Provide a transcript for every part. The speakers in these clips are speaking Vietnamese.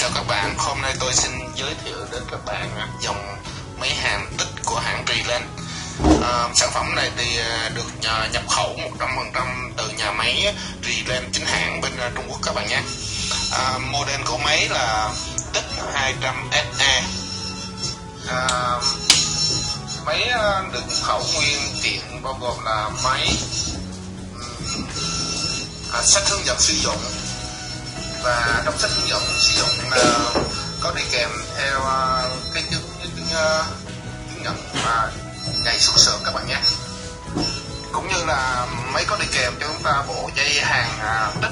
chào các bạn, hôm nay tôi xin giới thiệu đến các bạn dòng máy hàn tích của hãng Reland. Sản phẩm này thì được nhập khẩu 100% từ nhà máy Reland chính hãng bên Trung Quốc các bạn nhé. Model của máy là tích 200SE. Máy được nhập khẩu nguyên kiện bao gồm là máy, sách hướng dẫn sử dụng, và trong sách hướng dẫn sử dụng là có đi kèm theo cái chứng nhận và ngày xuất xưởng các bạn nhé. Cũng như là máy có đi kèm cho chúng ta bộ dây hàng tích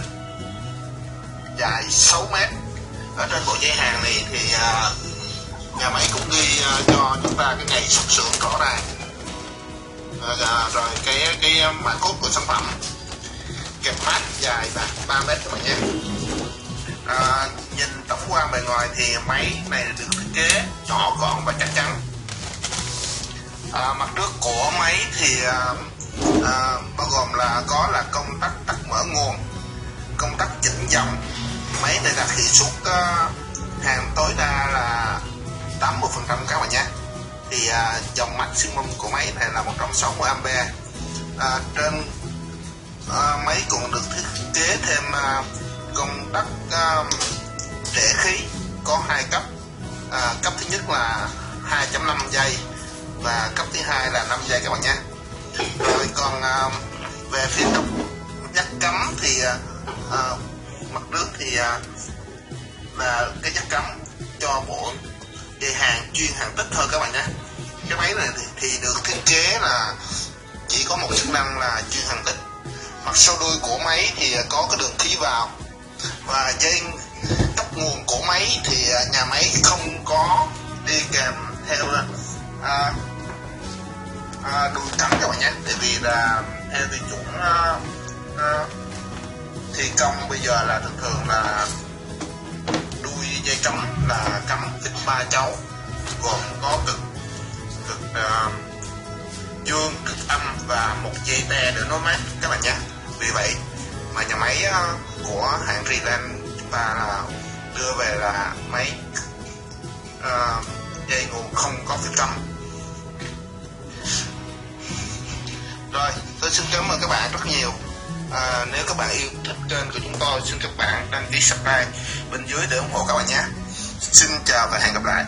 dài 6 mét. Ở trên bộ dây hàng này thì nhà máy cũng ghi cho chúng ta cái ngày xuất xưởng rõ ràng, rồi cái mã code của sản phẩm, kẹp mát dài 3 mét các bạn nhé. Nhìn tổng quan bề ngoài thì máy này được thiết kế nhỏ gọn và chắc chắn. Mặt trước của máy thì bao gồm là công tắc tắt mở nguồn, công tắc chỉnh dòng. Máy này đạt hiệu suất hàn tối đa là 80% các bạn nhé. Thì dòng maximum của máy này là 160A. Trên máy cũng được thiết kế thêm công tắc trễ khí có 2 cấp. Cấp thứ nhất là 2.5 giây và cấp thứ hai là 5 giây các bạn nhé. Rồi còn về phía nút nhắc cắm thì mặt trước thì là cái nhắc cắm cho bộ dây hàng chuyên hàn tích thôi các bạn nhé. Cái máy này thì được thiết kế là chỉ có một chức năng là chuyên hàn tích. Mặt sau đuôi của máy thì có cái đường khí vào, và dây cấp nguồn của máy thì nhà máy không có đi kèm theo đuôi cắm các bạn nhé. Tại vì là theo tiêu chuẩn thi công bây giờ là thường là đuôi dây cắm là cắm kích 3 chấu, gồm có cực dương, cực âm và một dây be để nối mát các bạn nhé. Vì vậy mà nhà máy của hãng Reland chúng ta là đưa về là máy dây nguồn không có kích cắm. Rồi, tôi xin cảm ơn các bạn rất nhiều. Nếu các bạn yêu thích kênh của chúng tôi, xin các bạn đăng ký subscribe bên dưới để ủng hộ các bạn nhé. Xin chào và hẹn gặp lại.